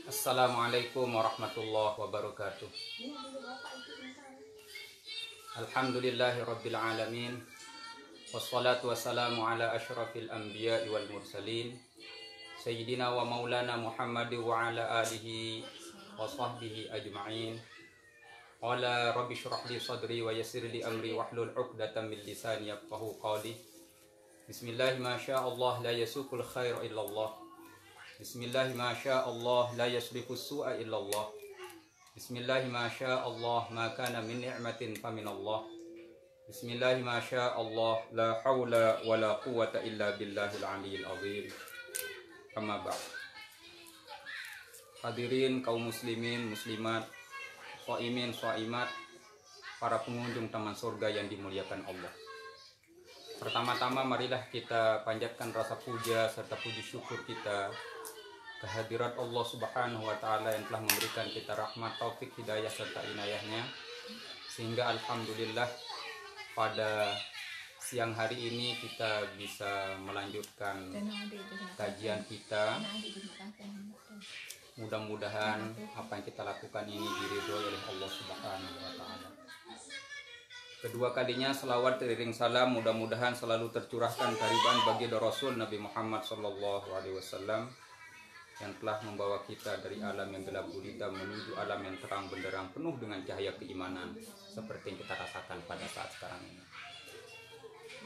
Assalamualaikum warahmatullahi wabarakatuh. Alhamdulillahirabbil alamin. Wassalatu wassalamu ala asyrafil anbiya'i wal mursalin sayyidina wa maulana Muhammad wa ala alihi wa sahbihi ajma'in. Qala rabbi shrah li sadri wa yassir li amri wahlul 'uqdatam min lisani yafqahu qawli. Bismillah ma syaa Allah la yasuqul khair illallah. Bismillah ma syaa Allah la yasrifu su'a illallah. Bismillah ma syaa Allah ma kana min ni'matin faminallah. Bismillah ma syaa Allah la haula wa la quwwata illa billahil aliyyil azim. Amma ba'd. Hadirin kaum muslimin, muslimat, shaimin, shaimat, para pengunjung taman surga yang dimuliakan Allah. Pertama-tama marilah kita panjatkan rasa puja serta puji syukur kita kehadirat Allah Subhanahu wa Ta'ala yang telah memberikan kita rahmat, taufik, hidayah serta inayahnya, sehingga alhamdulillah pada siang hari ini kita bisa melanjutkan kajian kita. Mudah-mudahan apa yang kita lakukan ini diridhoi oleh Allah Subhanahu wa Ta'ala. Kedua kalinya selawat teriring salam mudah-mudahan selalu tercurahkan kehadiran baginda Rasul Nabi Muhammad sallallahu alaihi wasallam yang telah membawa kita dari alam yang gelap gulita menuju alam yang terang benderang penuh dengan cahaya keimanan seperti yang kita rasakan pada saat sekarang ini.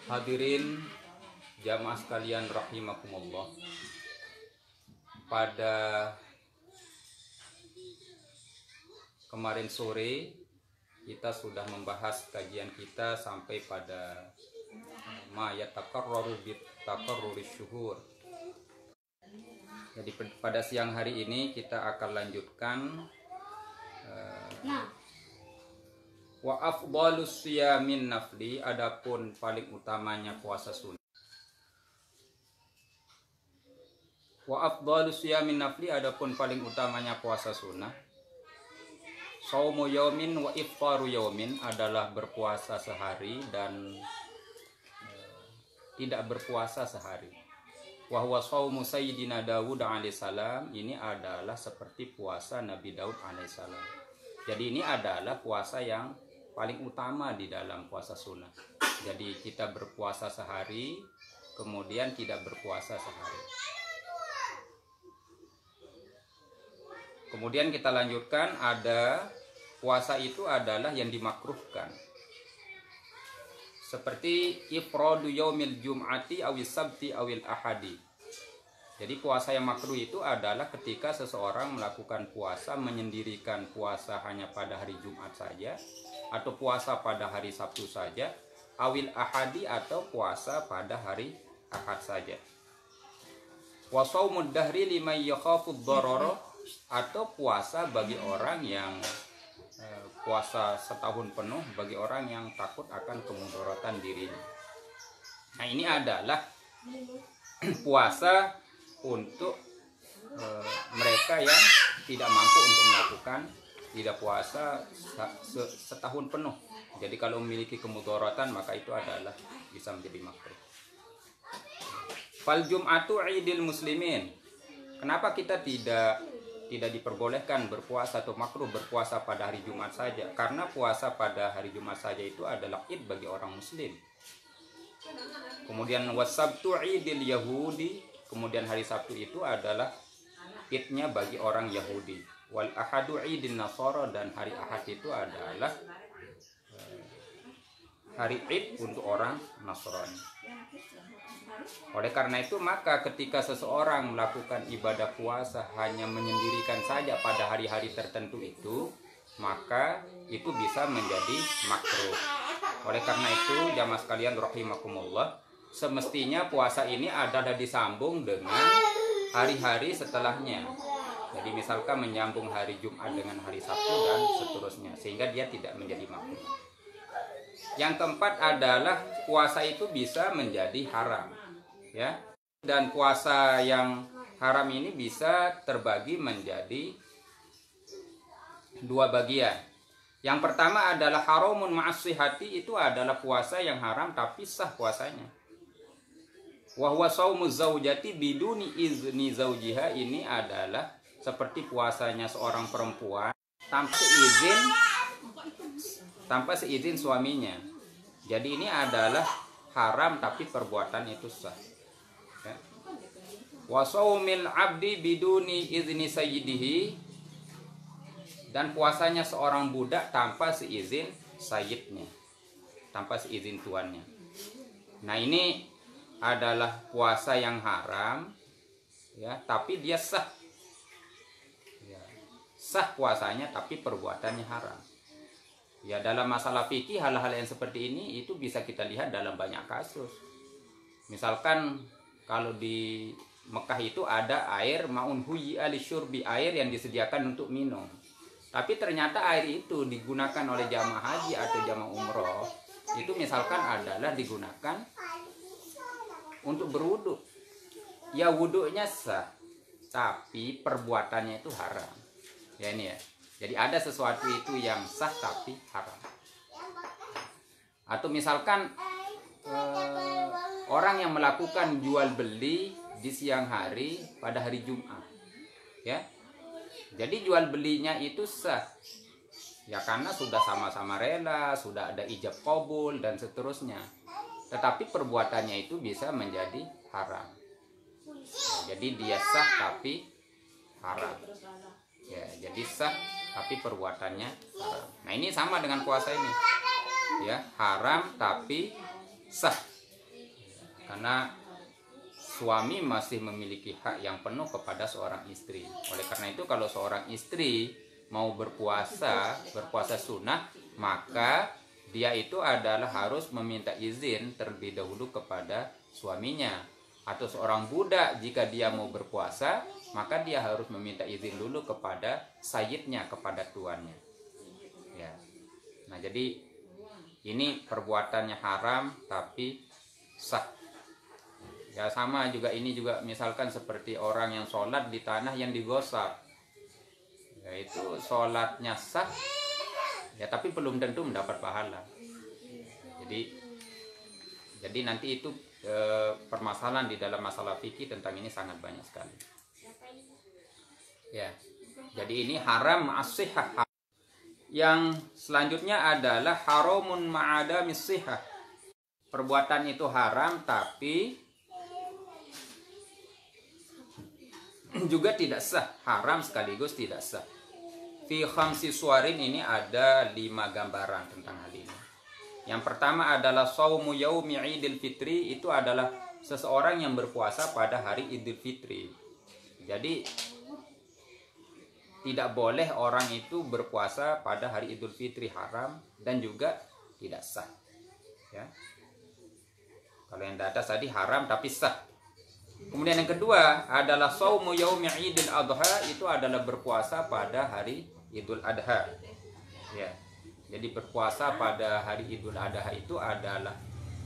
Hadirin jamaah sekalian rahimakumullah. Pada kemarin sore kita sudah membahas kajian kita sampai pada ma yatakarraru bit takarruri syuhur. Jadi pada siang hari ini kita akan lanjutkan wa afdhalus siyamin nafli, adapun paling utamanya puasa sunnah. Wa afdhalus siyamin nafli, adapun paling utamanya puasa sunnah. Shaumu yaumin wa iftaru yaumin, adalah berpuasa sehari dan tidak berpuasa sehari. Wa huwa shaumu sayyidina Daud alaihissalam, ini adalah seperti puasa Nabi Daud alaihissalam. Jadi ini adalah puasa yang paling utama di dalam puasa sunnah. Jadi kita berpuasa sehari, kemudian tidak berpuasa sehari. Kemudian kita lanjutkan, ada puasa itu adalah yang dimakruhkan. Seperti ifradu yaumil jum'ati awis sabti awil ahadi. Jadi puasa yang makruh itu adalah ketika seseorang melakukan puasa, menyendirikan puasa hanya pada hari Jumat saja, atau puasa pada hari Sabtu saja, awil ahadi, atau puasa pada hari Ahad saja. Wa shaumud dahri liman yakhafud dharara, atau puasa bagi orang yang puasa setahun penuh bagi orang yang takut akan kemudaratan dirinya. Nah, ini adalah puasa untuk mereka yang tidak mampu untuk melakukan tidak puasa setahun penuh. Jadi kalau memiliki kemudaratan maka itu adalah bisa menjadi makruh. Fal jum'atu 'idil muslimin. Kenapa kita tidak diperbolehkan berpuasa atau makruh berpuasa pada hari Jumat saja? Karena puasa pada hari Jumat saja itu adalah id bagi orang muslim. Kemudian wasabtu idil yahudi, kemudian hari Sabtu itu adalah idnya bagi orang Yahudi. Wal ahadu idin nasara, dan hari Ahad itu adalah hari id untuk orang Nasrani. Oleh karena itu maka ketika seseorang melakukan ibadah puasa hanya menyendirikan saja pada hari-hari tertentu itu, maka itu bisa menjadi makruh. Oleh karena itu jamaah sekalian rahimakumullah, semestinya puasa ini adalah disambung dengan hari-hari setelahnya. Jadi misalkan menyambung hari Jumat dengan hari Sabtu dan seterusnya, sehingga dia tidak menjadi makruh. Yang keempat adalah puasa itu bisa menjadi haram, ya. Dan puasa yang haram ini bisa terbagi menjadi dua bagian. Yang pertama adalah haramun ma'as sihhati, itu adalah puasa yang haram tapi sah puasanya. Wa huwa shaumuz zaujati biduni izni zaujiha, ini adalah seperti puasanya seorang perempuan tanpa seizin suaminya. Jadi ini adalah haram tapi perbuatan itu sah. Ya. Wa shaumil abdi biduni izni sayyidihi, dan puasanya seorang budak tanpa seizin sayyidnya, tanpa seizin tuannya. Nah, ini adalah puasa yang haram, ya, tapi dia sah. Ya, sah puasanya tapi perbuatannya haram. Ya, dalam masalah fikih hal-hal yang seperti ini itu bisa kita lihat dalam banyak kasus. Misalkan kalau di Mekah itu ada air ma'un huyyi'a lisyurbi, air yang disediakan untuk minum. Tapi ternyata air itu digunakan oleh jamaah haji atau jamaah umroh, itu misalkan adalah digunakan untuk berwudu. Ya, wudunya sah, tapi perbuatannya itu haram. Ya, ini ya. Jadi ada sesuatu itu yang sah tapi haram. Atau misalkan orang yang melakukan jual beli di siang hari pada hari Jumat, ya. Jadi jual belinya itu sah, ya, karena sudah sama-sama rela, sudah ada ijab qabul dan seterusnya. Tetapi perbuatannya itu bisa menjadi haram. Ya, jadi dia sah tapi haram. Ya, jadi sah tapi perbuatannya haram. Nah, ini sama dengan puasa ini. Ya, haram tapi sah. Karena suami masih memiliki hak yang penuh kepada seorang istri. Oleh karena itu kalau seorang istri mau berpuasa sunnah, maka dia itu adalah harus meminta izin terlebih dahulu kepada suaminya. Atau seorang budak jika dia mau berpuasa, maka dia harus meminta izin dulu kepada sayyidnya, kepada tuannya. Ya. Nah, jadi ini perbuatannya haram tapi sah. Ya, sama juga ini juga misalkan seperti orang yang sholat di tanah yang digosok, yaitu sholatnya sah, ya, tapi belum tentu mendapat pahala. Jadi nanti itu permasalahan di dalam masalah fikih tentang ini sangat banyak sekali. Ya, jadi ini haram as-sihah. Yang selanjutnya adalah haramun ma'adamis sihah. Perbuatan itu haram tapi juga tidak sah, haram sekaligus tidak sah. Fi khamsi suwarin, ini ada 5 gambaran tentang hal ini. Yang pertama adalah shaumu yaumi idil fitri, itu adalah seseorang yang berpuasa pada hari Idul Fitri. Jadi tidak boleh orang itu berpuasa pada hari Idul Fitri, haram dan juga tidak sah. Ya. Kalau yang di atas tadi haram tapi sah. Kemudian yang kedua adalah shaumu yaumi idil adha, itu adalah berpuasa pada hari Idul Adha. Ya. Jadi berpuasa pada hari Idul Adha itu adalah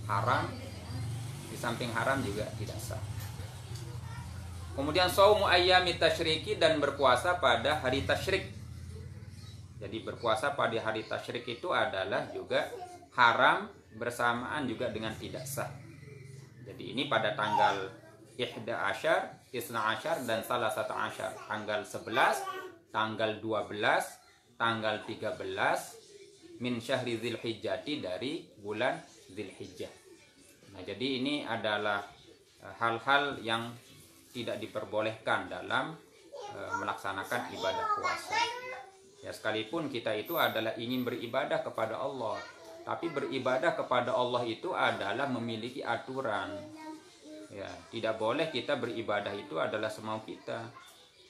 haram, di samping haram juga tidak sah. Kemudian shaumu ayyami tasyriki, dan berpuasa pada hari tasyrik. Jadi berpuasa pada hari tasyrik itu adalah juga haram bersamaan juga dengan tidak sah. Jadi ini pada tanggal 11, 12, dan salah satu asyar, tanggal 11, tanggal 12, tanggal 13 min syahri Dzulhijjati, dari bulan Dzulhijjah. Nah, jadi ini adalah hal-hal yang tidak diperbolehkan dalam melaksanakan ibadah puasa. Ya, sekalipun kita itu adalah ingin beribadah kepada Allah, tapi beribadah kepada Allah itu adalah memiliki aturan. Ya, tidak boleh kita beribadah itu adalah semau kita.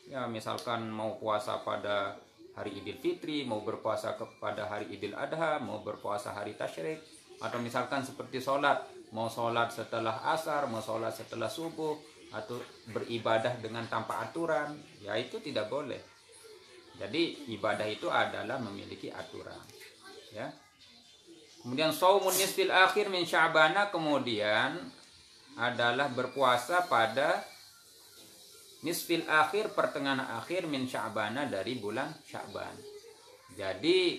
Ya, misalkan mau puasa pada hari Idul Fitri, mau berpuasa kepada hari Idul Adha, mau berpuasa hari tasyrik, atau misalkan seperti sholat, mau sholat setelah asar, mau sholat setelah subuh, atau beribadah dengan tanpa aturan, ya itu tidak boleh. Jadi ibadah itu adalah memiliki aturan. Ya. Kemudian shaumun nisfil akhir min Sya'bana, kemudian adalah berpuasa pada nisfil akhir, pertengahan akhir, min Sya'bana, dari bulan Sya'ban. Jadi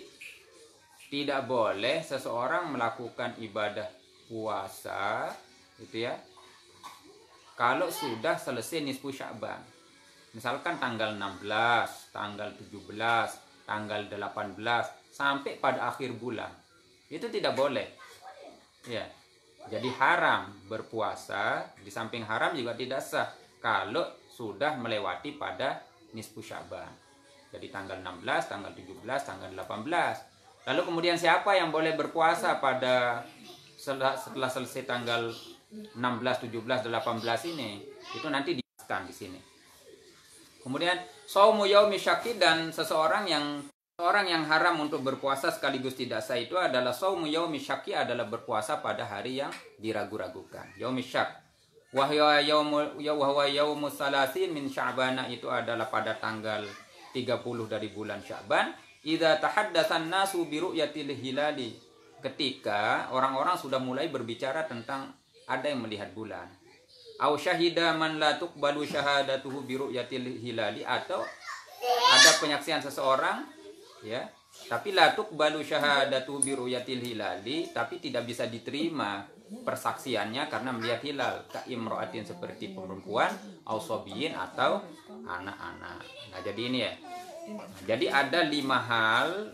tidak boleh seseorang melakukan ibadah puasa itu ya kalau sudah selesai nisfu Sya'ban. Misalkan tanggal 16, tanggal 17, tanggal 18 sampai pada akhir bulan. Itu tidak boleh. Ya. Jadi haram berpuasa, di samping haram juga tidak sah kalau sudah melewati pada nisfu Sya'ban. Jadi tanggal 16, tanggal 17, tanggal 18. Lalu kemudian siapa yang boleh berpuasa pada setelah selesai tanggal 16, 17, 18 ini? Itu nanti dijelaskan di sini. Kemudian shaumu yaumi syakki, dan seseorang yang haram untuk berpuasa sekaligus tidak sah itu adalah shaumu yaumi syakki, adalah berpuasa pada hari yang diragu-ragukan. Yaumi syak wa huwa yaumus salasin min Sya'ban, itu adalah pada tanggal 30 dari bulan Sya'ban. Idza tahaddatsan nasu bi ru'yatil hilali, ketika orang-orang sudah mulai berbicara tentang ada yang melihat bulan. Au syahida man la tuqbalu syahadatuhu bi ru'yatil hilali, atau ada penyaksian seseorang ya, tapi la tuqbalu syahadatuhu bi ru'yatil hilali, tapi tidak bisa diterima persaksiannya karena melihat hilal. Ka imra'atin, seperti perempuan, au sobiyin, atau anak-anak. Nah, jadi ini ya. Jadi ada 5 hal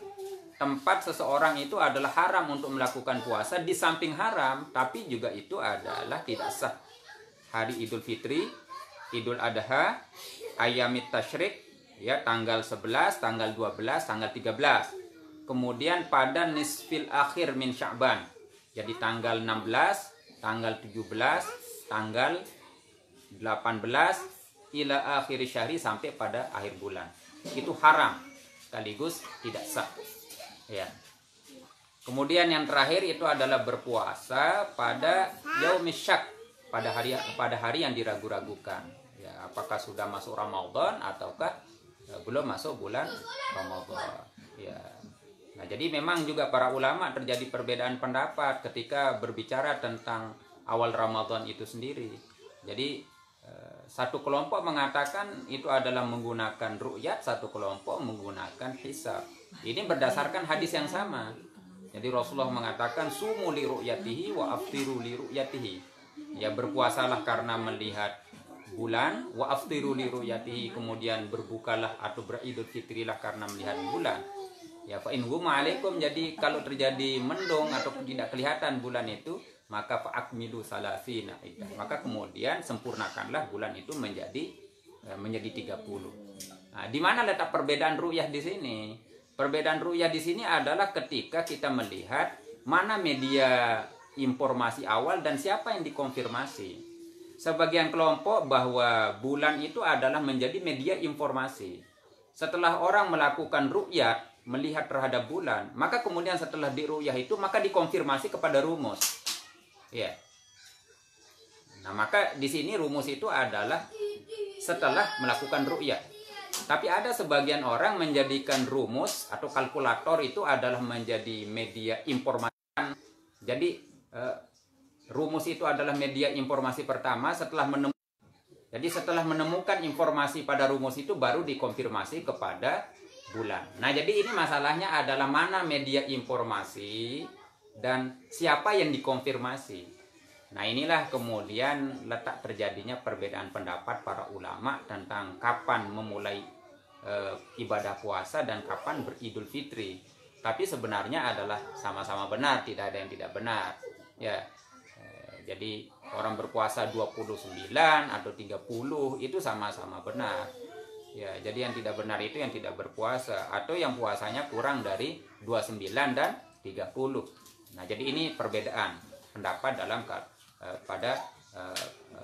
tempat seseorang itu adalah haram untuk melakukan puasa. Di samping haram, tapi juga itu adalah tidak sah. Hari Idul Fitri, Idul Adha, Ayamit Tasyrik, ya, tanggal 11, tanggal 12, tanggal 13. Kemudian pada nisfil akhir min Sya'ban. Jadi tanggal 16, tanggal 17, tanggal 18 ila akhir syahri, sampai pada akhir bulan. Itu haram sekaligus tidak sah. Ya. Kemudian yang terakhir itu adalah berpuasa pada yaumis syak, pada hari yang diragu-ragukan. Ya, apakah sudah masuk Ramadan ataukah belum masuk bulan Ramadan. Ya. Nah, jadi memang juga para ulama terjadi perbedaan pendapat ketika berbicara tentang awal Ramadan itu sendiri. Jadi satu kelompok mengatakan itu adalah menggunakan ru'yat, satu kelompok menggunakan hisab. Ini berdasarkan hadis yang sama. Jadi Rasulullah mengatakan sumu li ru'yatihi wa aftiru li ru'yatihi. Ya, berpuasalah karena melihat bulan, wa aftiru li ru'yatihi, kemudian berbukalah atau beridul fitrilah karena melihat bulan. Ya, fa in huma alaikum, jadi kalau terjadi mendung atau tidak kelihatan bulan itu, maka fa'akmilu salasina iddah, maka kemudian sempurnakanlah bulan itu menjadi 30. Nah, di mana letak perbedaan ru'yah di sini? Perbedaan ru'yah di sini adalah ketika kita melihat mana media informasi awal dan siapa yang dikonfirmasi. Sebagian kelompok bahwa bulan itu adalah menjadi media informasi. Setelah orang melakukan ru'yah, melihat terhadap bulan, maka kemudian setelah di ru'yah itu maka dikonfirmasi kepada rumus. Ya. Nah, maka di sini rumus itu adalah setelah melakukan ru'yah. Tapi ada sebagian orang menjadikan rumus atau kalkulator itu adalah menjadi media informasi. Jadi rumus itu adalah media informasi pertama setelah menemukan. Jadi setelah menemukan informasi pada rumus itu baru dikonfirmasi kepada bulan. Nah, jadi ini masalahnya adalah mana media informasi dan siapa yang dikonfirmasi. Nah, inilah kemudian letak terjadinya perbedaan pendapat para ulama tentang kapan memulai ibadah puasa dan kapan beridul fitri. Tapi sebenarnya adalah sama-sama benar, tidak ada yang tidak benar. Ya, jadi orang berpuasa 29 atau 30 itu sama-sama benar. Ya, jadi yang tidak benar itu yang tidak berpuasa atau yang puasanya kurang dari 29 dan 30. Nah, jadi ini perbedaan pendapat dalam pada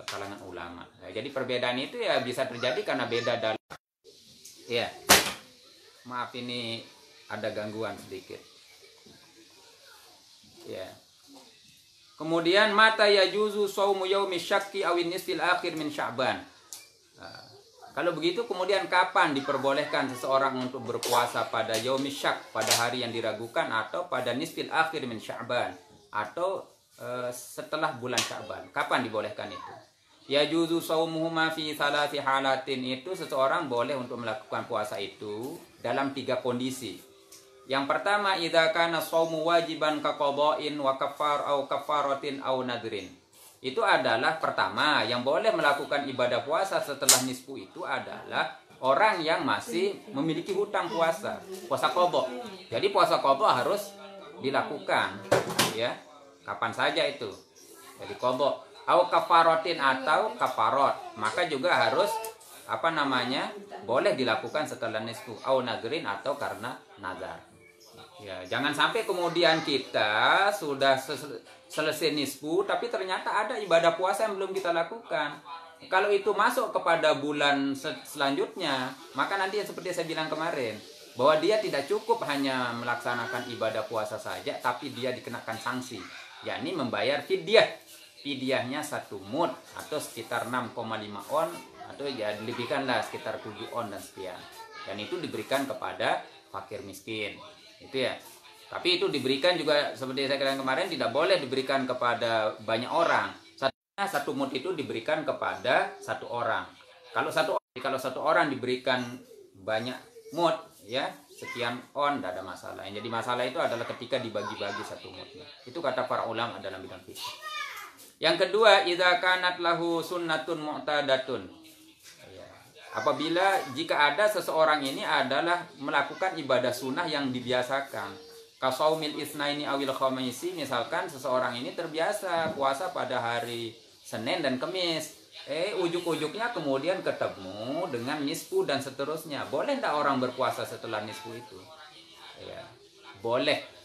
kalangan ulama. Nah, jadi perbedaan itu ya bisa terjadi karena beda dalam. Ya, maaf ini ada gangguan sedikit. Ya. Kemudian mata yajuzu shaumu yaumi syakki awin nisfil akhir min Sya'ban. Kalau begitu kemudian kapan diperbolehkan seseorang untuk berpuasa pada yaumi syak, pada hari yang diragukan, atau pada nisfil akhir min Sya'ban, atau setelah bulan Sya'ban? Kapan dibolehkan itu? Yajuzu shaumuhuma fi salasi halatin, itu seseorang boleh untuk melakukan puasa itu dalam 3 kondisi. Yang pertama, idza kana shaumu wajiban ka qada'in wa kafar au kafaratin au nadrin. itu adalah pertama yang boleh melakukan ibadah puasa setelah nisfu itu adalah orang yang masih memiliki hutang puasa qadha. Jadi puasa qadha harus dilakukan ya kapan saja itu. Jadi qadha au kafaratin atau kafarot, maka juga harus boleh dilakukan setelah nisfu au nadrin atau karena nazar. Ya, jangan sampai kemudian kita sudah selesai nisfu tapi ternyata ada ibadah puasa yang belum kita lakukan. Kalau itu masuk kepada bulan selanjutnya, maka nanti seperti saya bilang kemarin, bahwa dia tidak cukup hanya melaksanakan ibadah puasa saja, tapi dia dikenakan sanksi, yakni membayar fidyah. Fidyahnya 1 mud atau sekitar 6,5 on, atau ya dilebihkanlah sekitar 7 on dan sekian. Dan itu diberikan kepada fakir miskin. Itu ya. Tapi itu diberikan juga seperti saya katakan kemarin, tidak boleh diberikan kepada banyak orang. 1 mud itu diberikan kepada 1 orang. Kalau satu orang diberikan banyak mud ya, sekian on, tidak ada masalah. Yang jadi masalah itu adalah ketika dibagi-bagi 1 mudnya. Itu kata para ulama dalam bidang fikih. Yang kedua, idza kanat lahu sunnatun mu'tadatun. Apabila jika ada seseorang ini adalah melakukan ibadah sunnah yang dibiasakan, kasaumil isnaini awil khamisi, misalkan seseorang ini terbiasa puasa pada hari Senin dan Kamis, ujuk-ujuknya kemudian ketemu dengan nisfu dan seterusnya, boleh tidak orang berpuasa setelah nisfu itu? Ya, boleh.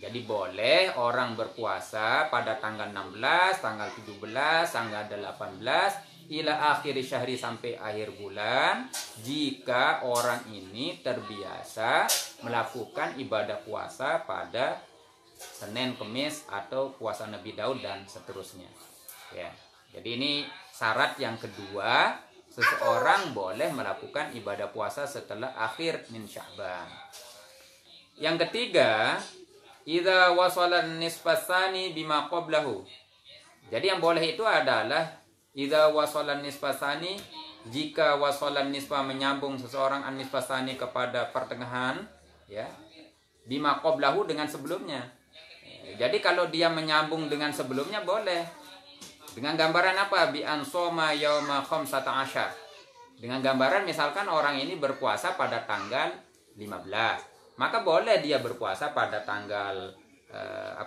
Jadi boleh orang berpuasa pada tanggal 16, tanggal 17, tanggal 18 ila akhir syahri, sampai akhir bulan, jika orang ini terbiasa melakukan ibadah puasa pada Senin, Kamis, atau puasa Nabi Daud dan seterusnya. Ya. Jadi ini syarat yang kedua, seseorang boleh melakukan ibadah puasa setelah akhir min Sya'ban. Yang ketiga, idza wasala nisfasani bima qablahu. Jadi yang boleh itu adalah idza wasala nisfasani, jika wasala nisfa menyambung seseorang an nisfasani kepada pertengahan ya, bima qablahu dengan sebelumnya. Jadi kalau dia menyambung dengan sebelumnya boleh. Dengan gambaran apa? Bi ansoma yauma 15. Dengan gambaran misalkan orang ini berpuasa pada tanggal 15. Maka boleh dia berpuasa pada tanggal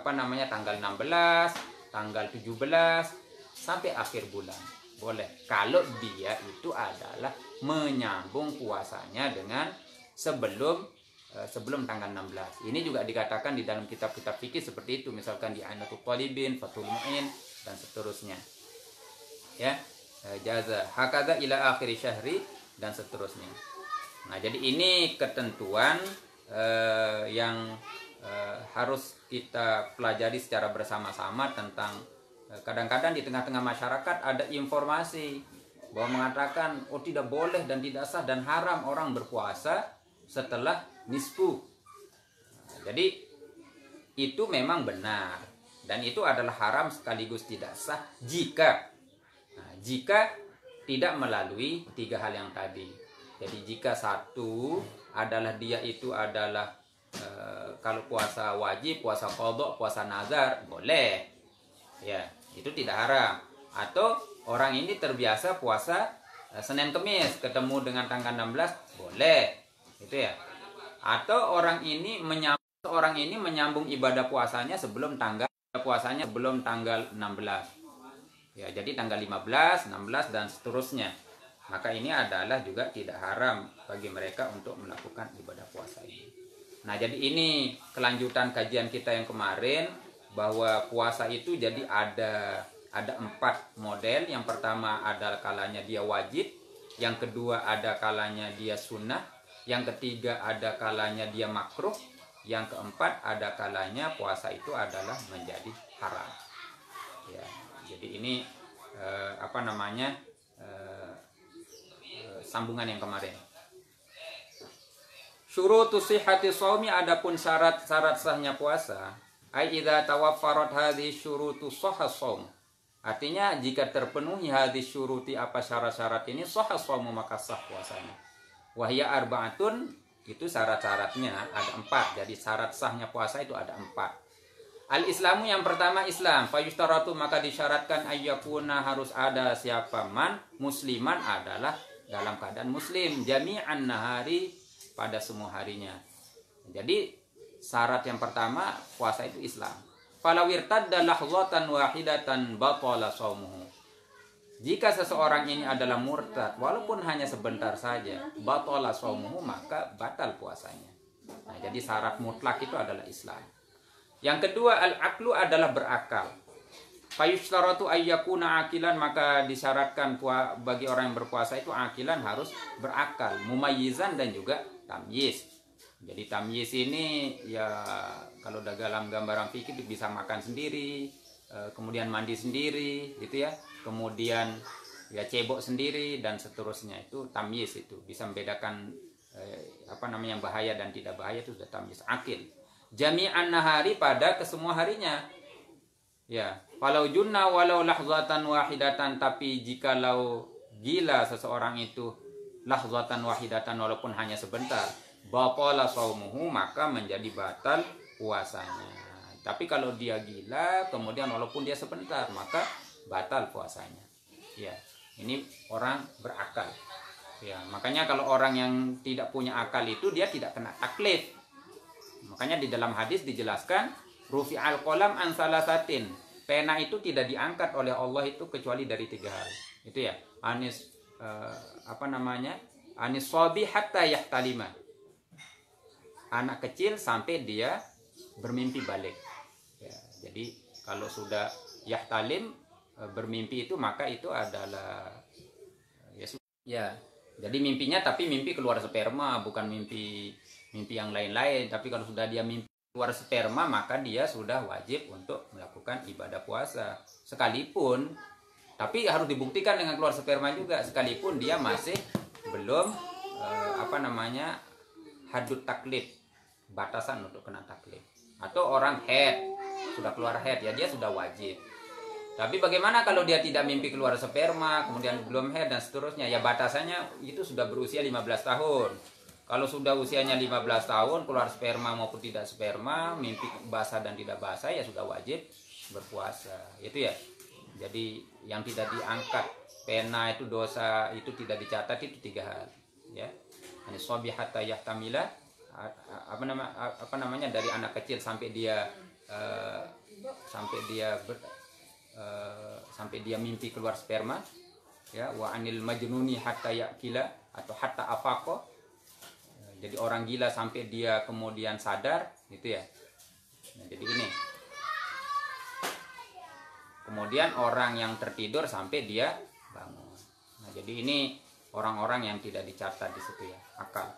tanggal 16, tanggal 17 sampai akhir bulan. Boleh. Kalau dia itu adalah menyambung puasanya dengan sebelum tanggal 16. Ini juga dikatakan di dalam kitab-kitab fikih seperti itu, misalkan di Ainatul Talibin, Fathul Mu'in dan seterusnya. Ya, jaza hakadha ila akhir syahri dan seterusnya. Nah, jadi ini ketentuan yang harus kita pelajari secara bersama-sama tentang kadang-kadang di tengah-tengah masyarakat ada informasi bahwa mengatakan tidak boleh dan tidak sah dan haram orang berpuasa setelah nisfu. Jadi itu memang benar dan itu adalah haram sekaligus tidak sah jika tidak melalui 3 hal yang tadi. Jadi jika satu adalah dia itu adalah kalau puasa wajib, puasa qadha, puasa nazar boleh. Ya, itu tidak haram. Atau orang ini terbiasa puasa Senin Kamis ketemu dengan tanggal 16 boleh. Itu ya. Atau orang ini menyambung ibadah puasanya sebelum tanggal 16. Ya, jadi tanggal 15, 16 dan seterusnya. Maka ini adalah juga tidak haram bagi mereka untuk melakukan ibadah puasa ini. Nah, jadi ini kelanjutan kajian kita yang kemarin, bahwa puasa itu jadi ada 4 model. Yang pertama adalah kalanya dia wajib, yang kedua ada kalanya dia sunnah, yang ketiga ada kalanya dia makruh, yang keempat ada kalanya puasa itu adalah menjadi haram. Ya, jadi ini sambungan yang kemarin. Syurutu sihhati shaumi, adapun syarat-syarat sahnya puasa, ai idza tawaffarat hadhihi syurutu shahha shaum. Artinya jika terpenuhi hadhihi syuruti, apa syarat-syarat ini, shahha shaumu, maka sah puasanya. Wahya arba'atun, itu syarat-syaratnya ada 4. Jadi syarat sahnya puasa itu ada 4. Al-Islamu yang pertama Islam. Fayustaratu maka disyaratkan ayyakuna harus ada siapa man musliman adalah dalam keadaan muslim jami'an nahari pada semua harinya. Jadi syarat yang pertama puasa itu Islam. Falaw irtadda lahzatan wahidatan batala shaumuhu. Jika seseorang ini adalah murtad walaupun hanya sebentar saja, batala shaumuhu maka batal puasanya. Nah, jadi syarat mutlak itu adalah Islam. Yang kedua al-aqlu adalah berakal. Fayushtaratu ayyakuna akilan maka disyaratkan bagi orang yang berpuasa itu akilan harus berakal, mumayyizan dan juga tamyiz. Jadi tamyiz ini ya kalau dalam gambaran fikih bisa makan sendiri, kemudian mandi sendiri gitu ya. Kemudian ya cebok sendiri dan seterusnya itu tamyiz itu bisa membedakan yang bahaya dan tidak bahaya itu sudah tamyiz akil. Jami'an nahari pada kesemua harinya. Ya, walau junna walau lahzatan wahidatan tapi jikalau gila seseorang itu lahzatan wahidatan walaupun hanya sebentar, batala shaumuhu maka menjadi batal puasanya. Tapi kalau dia gila kemudian walaupun dia sebentar maka batal puasanya. Ya, ini orang berakal. Ya, makanya kalau orang yang tidak punya akal itu dia tidak kena taklif. Makanya di dalam hadis dijelaskan rufi'al qalam an salasatin. Pena itu tidak diangkat oleh Allah itu kecuali dari 3 hal. Itu ya. Anis Anis shabi hatta yahtalima. Anak kecil sampai dia bermimpi balik. Ya, jadi kalau sudah yahtalim bermimpi itu maka itu adalah ya. Jadi mimpinya tapi mimpi keluar sperma bukan mimpi yang lain-lain. Tapi kalau sudah dia mimpi keluar sperma maka dia sudah wajib untuk melakukan ibadah puasa sekalipun, tapi harus dibuktikan dengan keluar sperma juga sekalipun dia masih belum hadut taklif, batasan untuk kena taklif. Atau orang head sudah keluar head ya dia sudah wajib. Tapi bagaimana kalau dia tidak mimpi keluar sperma kemudian belum head dan seterusnya, ya batasannya itu sudah berusia 15 tahun. Kalau sudah usianya 15 tahun, keluar sperma maupun tidak sperma, mimpi basah dan tidak basah, ya sudah wajib berpuasa. Itu ya. Jadi yang tidak diangkat pena itu dosa itu tidak dicatat itu 3 hal. Ya. Ini shabi hatta yahtamila dari anak kecil sampai dia mimpi keluar sperma. Ya, wa anil majnuni hatta yakila atau hatta afaqo. Jadi orang gila sampai dia kemudian sadar, gitu ya. Nah, jadi ini. Kemudian orang yang tertidur sampai dia bangun. Nah, jadi ini orang-orang yang tidak dicatat di situ ya, akal.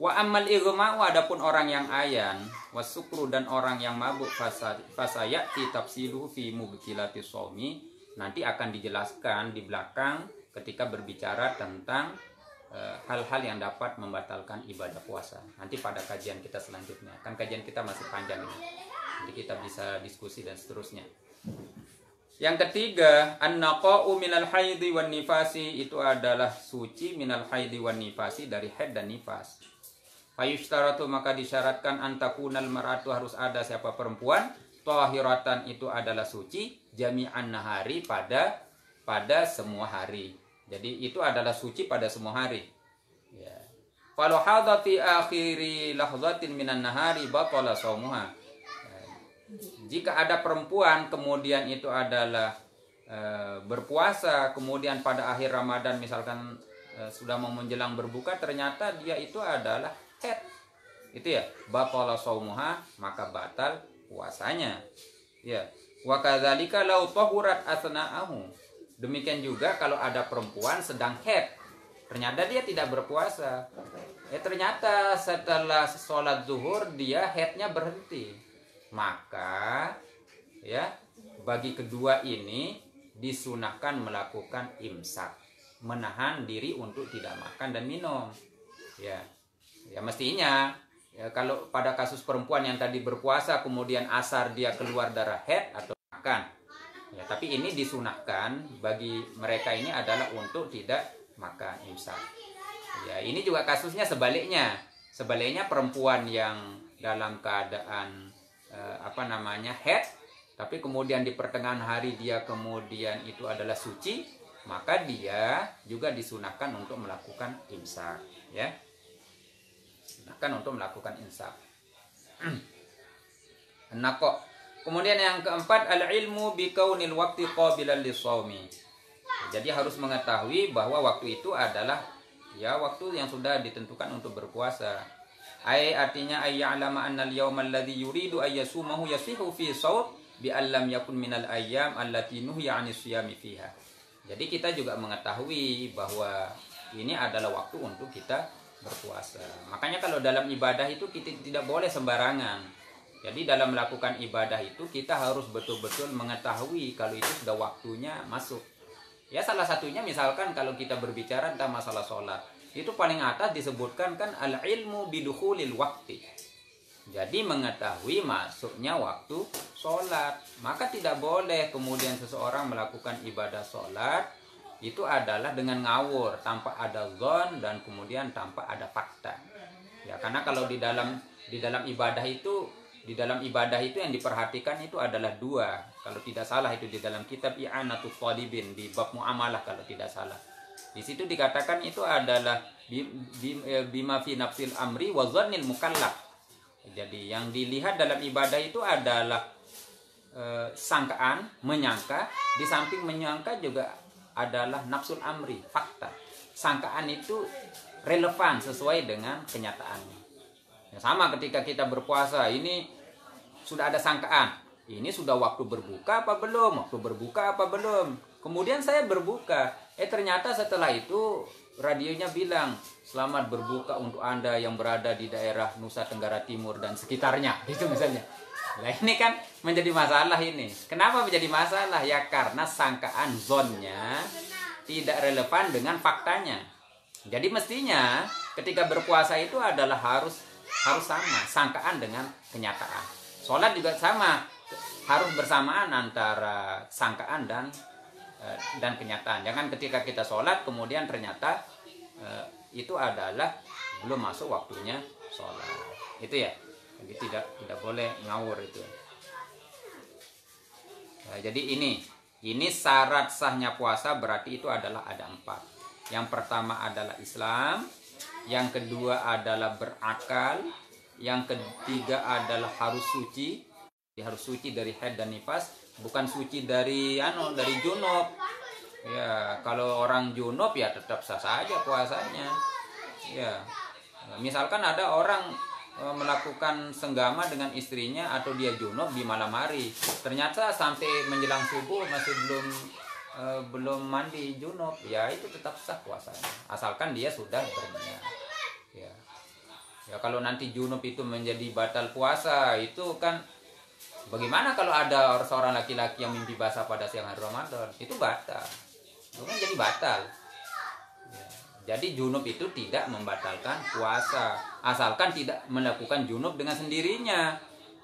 Wa ammal ighma'u adapun orang yang ayan, wasukru dan orang yang mabuk fasayati tafsiluhu fi mubtilati shaumi. Nanti akan dijelaskan di belakang ketika berbicara tentang hal-hal yang dapat membatalkan ibadah puasa. Nanti pada kajian kita selanjutnya. Kan kajian kita masih panjang ini. Jadi kita bisa diskusi dan seterusnya. Yang ketiga, an-naqa'u minal haidhi wan nifasi, itu adalah suci minal haidhi wan nifasi, dari haid dan nifas. Fayushtaratu maka disyaratkan antakunal mar'atu harus ada siapa perempuan, tahiratan itu adalah suci, jami'an nahari pada semua hari. Jadi itu adalah suci pada semua hari. Ya. Falau hadza fi akhiri lahzatin minan nahari batala shaumuha. Jika ada perempuan kemudian itu adalah berpuasa, kemudian pada akhir Ramadan misalkan sudah mau menjelang berbuka ternyata dia itu adalah haid. Itu ya, batala shaumuha, maka batal puasanya. Ya. Wa kadzalika law tahurat asna'ahu. Demikian juga kalau ada perempuan sedang haid, ternyata dia tidak berpuasa. Ternyata setelah sholat zuhur dia haidnya berhenti. Maka ya bagi kedua ini disunahkan melakukan imsak, menahan diri untuk tidak makan dan minum. Ya mestinya ya, kalau pada kasus perempuan yang tadi berpuasa kemudian asar dia keluar darah haid atau makan. Ya, tapi ini disunahkan bagi mereka ini adalah untuk tidak makan imsak. Ya, ini juga kasusnya sebaliknya. Sebaliknya perempuan yang dalam keadaan haid, tapi kemudian di pertengahan hari dia kemudian itu adalah suci, maka dia juga disunahkan untuk melakukan imsak, ya. Sunahkan untuk melakukan imsak. Nah kok. Kemudian yang keempat, al-ilmu bi kaunil waqti qabilan lis-shaumi. Jadi harus mengetahui bahwa waktu itu adalah ya waktu yang sudah ditentukan untuk berpuasa. Artinya ya'lama anna al-yawma alladhi yuridu ay yasumahu yasihu fi shaum bi allam yakun minal ayyam allati nuhiya 'anis siyami fiha. Jadi kita juga mengetahui bahwa ini adalah waktu untuk kita berpuasa. Makanya kalau dalam ibadah itu kita tidak boleh sembarangan. Jadi dalam melakukan ibadah itu kita harus betul-betul mengetahui kalau itu sudah waktunya masuk. Ya salah satunya misalkan kalau kita berbicara tentang masalah sholat, itu paling atas disebutkan kan al-ilmu bidukhulil waqti. Jadi mengetahui masuknya waktu sholat. Maka tidak boleh kemudian seseorang melakukan ibadah sholat itu adalah dengan ngawur, tanpa ada zon dan kemudian tanpa ada fakta. Ya karena kalau di dalam ibadah itu yang diperhatikan itu adalah dua. Kalau tidak salah itu di dalam kitab I'anatul Talibin di bab muamalah kalau tidak salah. Di situ dikatakan itu adalah bima fi nafsil amri wa dhannil mukallaf. Jadi yang dilihat dalam ibadah itu adalah sangkaan, menyangka, di samping menyangka juga adalah nafsul amri, fakta. Sangkaan itu relevan sesuai dengan kenyataannya. Ya, sama ketika kita berpuasa, ini sudah ada sangkaan. Ini sudah waktu berbuka apa belum? Waktu berbuka apa belum? Kemudian saya berbuka. Ternyata setelah itu radionya bilang, selamat berbuka untuk Anda yang berada di daerah Nusa Tenggara Timur dan sekitarnya. Gitu misalnya. Nah ini kan menjadi masalah ini. Kenapa menjadi masalah? Ya karena sangkaan zonnya tidak relevan dengan faktanya. Jadi mestinya ketika berpuasa itu adalah harus sama sangkaan dengan kenyataan. Sholat juga sama, harus bersamaan antara sangkaan dan kenyataan. Jangan ketika kita sholat kemudian ternyata itu adalah belum masuk waktunya sholat. Itu ya. Jadi tidak boleh ngawur itu. Nah, jadi ini syarat sahnya puasa berarti itu adalah ada 4. Yang pertama adalah Islam, yang kedua adalah berakal, yang ketiga adalah harus suci. Harus suci dari haid dan nifas, bukan suci dari junub. Ya, kalau orang junub ya tetap sah saja puasanya. Ya. Misalkan ada orang melakukan senggama dengan istrinya atau dia junub di malam hari, ternyata sampai menjelang subuh masih belum mandi junub, ya itu tetap sah puasanya asalkan dia sudah berniat. Ya kalau nanti junub itu menjadi batal puasa, itu kan bagaimana kalau ada seorang laki-laki yang mimpi basah pada siang hari Ramadan, itu batal, itu kan jadi batal. Jadi junub itu tidak membatalkan puasa asalkan tidak melakukan junub dengan sendirinya.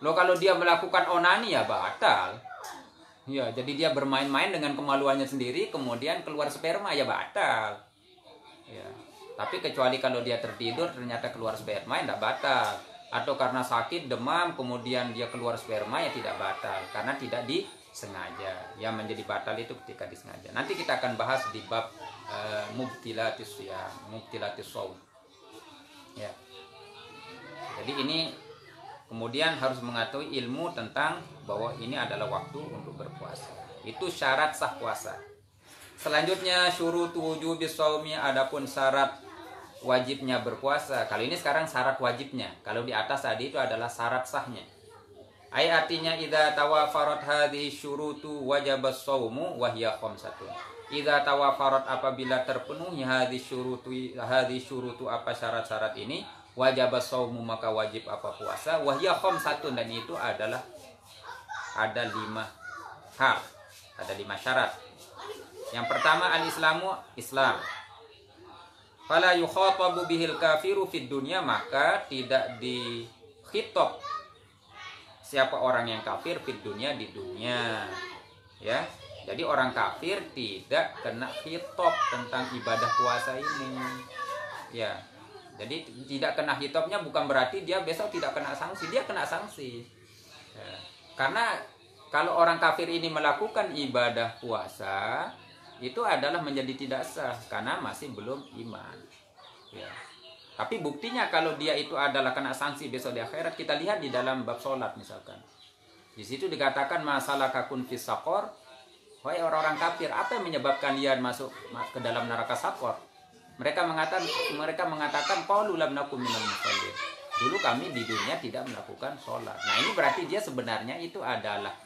Loh kalau dia melakukan onani ya batal. Ya, jadi dia bermain-main dengan kemaluannya sendiri kemudian keluar sperma ya batal. Ya. Tapi kecuali kalau dia tertidur ternyata keluar sperma ya tidak batal. Atau karena sakit demam kemudian dia keluar sperma ya tidak batal karena tidak disengaja. Yang menjadi batal itu ketika disengaja. Nanti kita akan bahas di bab mubtilatis shaum. Ya. Jadi ini kemudian harus mengetahui ilmu tentang bahwa ini adalah waktu untuk berpuasa. Itu syarat sah puasa. Selanjutnya syurutu wujubis shaumi, adapun syarat wajibnya berpuasa. Kali ini sekarang syarat wajibnya. Kalau di atas tadi itu adalah syarat sahnya. Artinya idza tawafarat hadhihi syurutu wajabas shaumu wa hiya khamsatun. Idza tawafarat apabila terpenuhi hadhihi syurutu apa syarat-syarat ini, wajabas shaumu maka wajib apa puasa, wa hiya khamsatun dan itu adalah ada 5 hal, ada 5 syarat. Yang pertama al-islamu, Islam. Fala yukhatabu bihil kafiru fid dunya, maka tidak dikhitab siapa orang yang kafir fid dunya di dunia. Ya. Jadi orang kafir tidak kena khitab tentang ibadah puasa ini. Ya. Jadi tidak kena khitabnya bukan berarti dia besok tidak kena sanksi, dia kena sanksi. Ya. Karena kalau orang kafir ini melakukan ibadah puasa, itu adalah menjadi tidak sah karena masih belum iman. Ya. Tapi buktinya kalau dia itu adalah kena sanksi besok di akhirat, kita lihat di dalam bab sholat misalkan. Di situ dikatakan masalah kakun fis saqor, wahai orang-orang kafir, apa yang menyebabkan kalian masuk ke dalam neraka sakor? Mereka mengatakan qalu lam nakum minal musallin. Dulu kami di dunia tidak melakukan sholat. Nah ini berarti dia sebenarnya itu adalah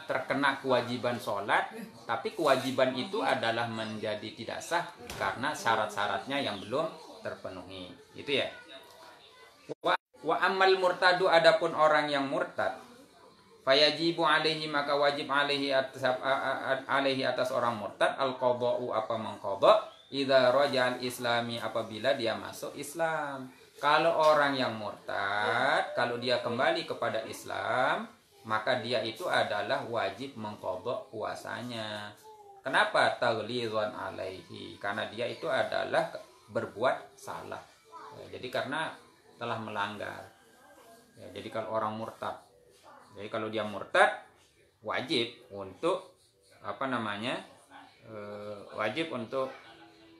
terkena kewajiban sholat, tapi kewajiban itu adalah menjadi tidak sah karena syarat-syaratnya yang belum terpenuhi. Itu ya. Wa amal murtadu, adapun orang yang murtad, fayajibu alaihi, maka wajib alaihi atas orang murtad al-qada'u, apa mengqada, idza raja'al islami, apabila dia masuk Islam. Kalau orang yang murtad, kalau dia kembali kepada Islam, maka dia itu adalah wajib mengqada puasanya. Kenapa? Taghlizan alaihi, karena dia itu adalah berbuat salah. Ya, jadi karena telah melanggar. Ya, jadi kalau orang murtad, jadi kalau dia murtad, wajib untuk wajib untuk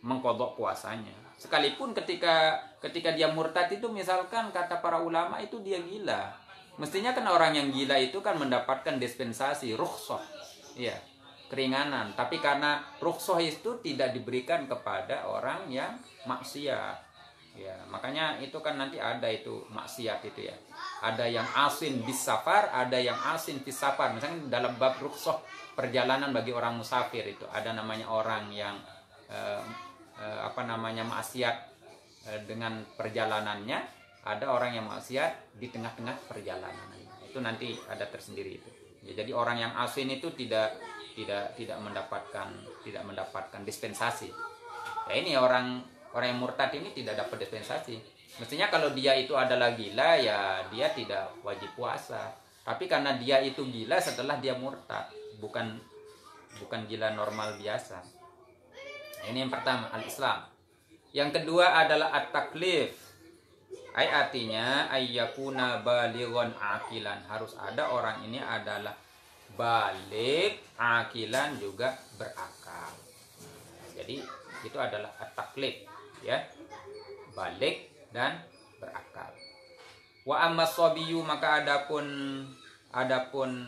mengqada puasanya. Sekalipun ketika dia murtad itu, misalkan kata para ulama itu dia gila. Mestinya kan orang yang gila itu kan mendapatkan dispensasi, rukhsah, ya, keringanan. Tapi karena rukhsah itu tidak diberikan kepada orang yang maksiat, ya, makanya itu kan nanti ada itu maksiat itu ya. Ada yang asin bis safar, ada yang asin bis safar. Misalnya dalam bab rukhsah perjalanan bagi orang musafir itu ada namanya orang yang maksiat dengan perjalanannya. Ada orang yang maksiat di tengah-tengah perjalanan. Itu nanti ada tersendiri itu. Ya, jadi orang yang asin itu tidak mendapatkan dispensasi. Ya, ini orang yang murtad ini tidak dapat dispensasi. Mestinya kalau dia itu adalah gila, ya dia tidak wajib puasa. Tapi karena dia itu gila setelah dia murtad, bukan gila normal biasa. Nah, ini yang pertama, al-Islam. Yang kedua adalah at-taklif. Artinya ayyakuna balighan akilan, harus ada orang ini adalah balik, akilan juga berakal. Jadi itu adalah at-taklif, ya, balik dan berakal. Wa ammas sabiyyu, maka adapun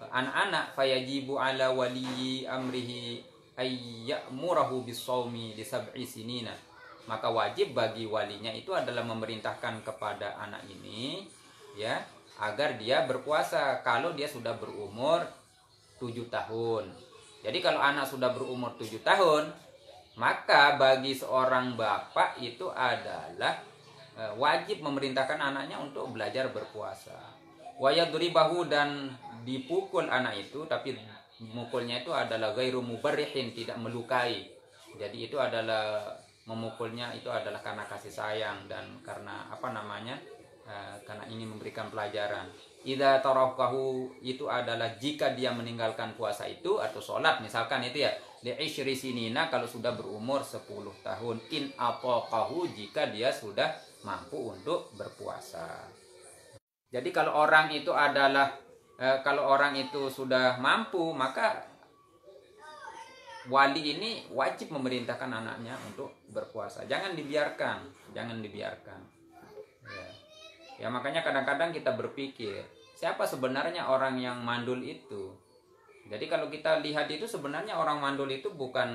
anak-anak, fayajibu ala waliyi amrihi ayyamurahu bisawmi li sab'i sinina, maka wajib bagi walinya itu adalah memerintahkan kepada anak ini, ya, agar dia berpuasa kalau dia sudah berumur 7 tahun. Jadi kalau anak sudah berumur 7 tahun, maka bagi seorang bapak itu adalah wajib memerintahkan anaknya untuk belajar berpuasa. Wa yadribahu, dan dipukul anak itu, tapi mukulnya itu adalah ghairu mubarrihin, tidak melukai. Jadi itu adalah memukulnya itu adalah karena kasih sayang dan karena karena ingin memberikan pelajaran. Idza tarakahu, itu adalah jika dia meninggalkan puasa itu atau sholat misalkan itu ya, li'ishri sinina, kalau sudah berumur 10 tahun, in ataqahu, jika dia sudah mampu untuk berpuasa. Jadi kalau orang itu sudah mampu, maka wali ini wajib memerintahkan anaknya untuk berpuasa. Jangan dibiarkan. Ya, makanya kadang-kadang kita berpikir, siapa sebenarnya orang yang mandul itu? Jadi kalau kita lihat itu sebenarnya orang mandul itu bukan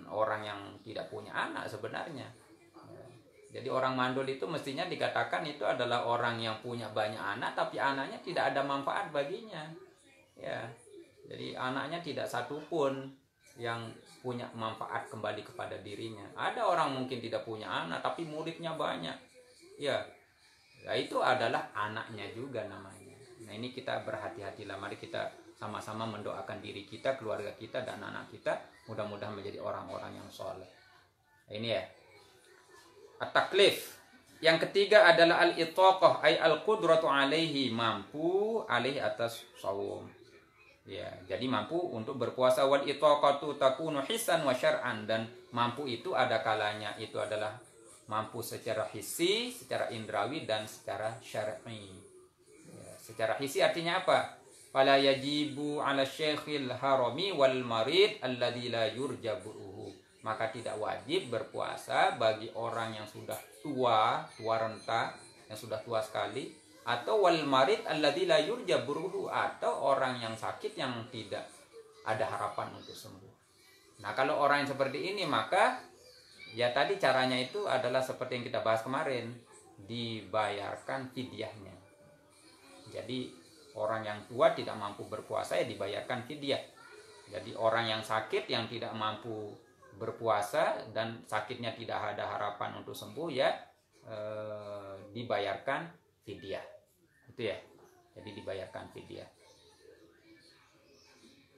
orang yang tidak punya anak sebenarnya. Ya. Jadi orang mandul itu mestinya dikatakan itu adalah orang yang punya banyak anak, tapi anaknya tidak ada manfaat baginya. Ya. Jadi anaknya tidak satupun yang punya manfaat kembali kepada dirinya. Ada orang mungkin tidak punya anak tapi muridnya banyak. Ya. Ya, itu adalah anaknya juga namanya. Nah, ini kita berhati-hatilah. Mari kita sama-sama mendoakan diri kita, keluarga kita, dan anak kita mudah-mudahan menjadi orang-orang yang soleh. Nah, ini ya. At-taklif. Yang ketiga adalah al-itaqah, ay al-qudratu alaihi, mampu alaihi atas shaum. Ya, jadi mampu untuk berpuasa. Wal itaqatu takunu hissan wa syar'an, dan mampu itu ada kalanya itu adalah mampu secara hissi, secara indrawi, dan secara syar'i. Secara hisi artinya apa? Fala yajibu 'ala syekhil harami wal marid alladzi la yurjabuhu. Maka tidak wajib berpuasa bagi orang yang sudah tua renta, yang sudah tua sekali, atau wal marid alladzi la yurjabuhu, atau orang yang sakit yang tidak ada harapan untuk sembuh. Nah, kalau orang yang seperti ini, maka ya tadi caranya itu adalah seperti yang kita bahas kemarin, dibayarkan fidyahnya. Jadi orang yang tua tidak mampu berpuasa ya dibayarkan fidyah. Jadi orang yang sakit yang tidak mampu berpuasa dan sakitnya tidak ada harapan untuk sembuh ya dibayarkan fidyah. Itu ya. Jadi dibayarkan fidyah.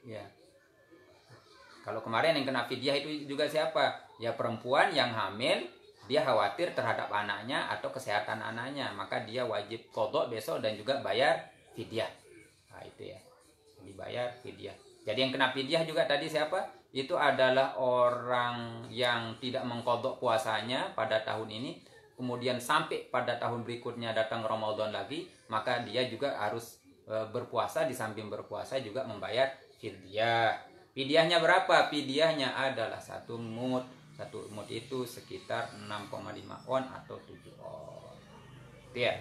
Ya. Kalau kemarin yang kena fidyah itu juga siapa? Ya perempuan yang hamil, dia khawatir terhadap anaknya atau kesehatan anaknya, maka dia wajib qadha besok dan juga bayar fidyah. Nah, itu ya. Dibayar fidyah. Jadi yang kena fidyah juga tadi siapa? Itu adalah orang yang tidak mengqadha puasanya pada tahun ini, kemudian sampai pada tahun berikutnya datang Ramadan lagi, maka dia juga harus berpuasa, di samping berpuasa juga membayar fidyah. Fidyahnya berapa? Fidyahnya adalah 1 mud. 1 mud itu sekitar 6,5 on atau 7 on. Itu ya.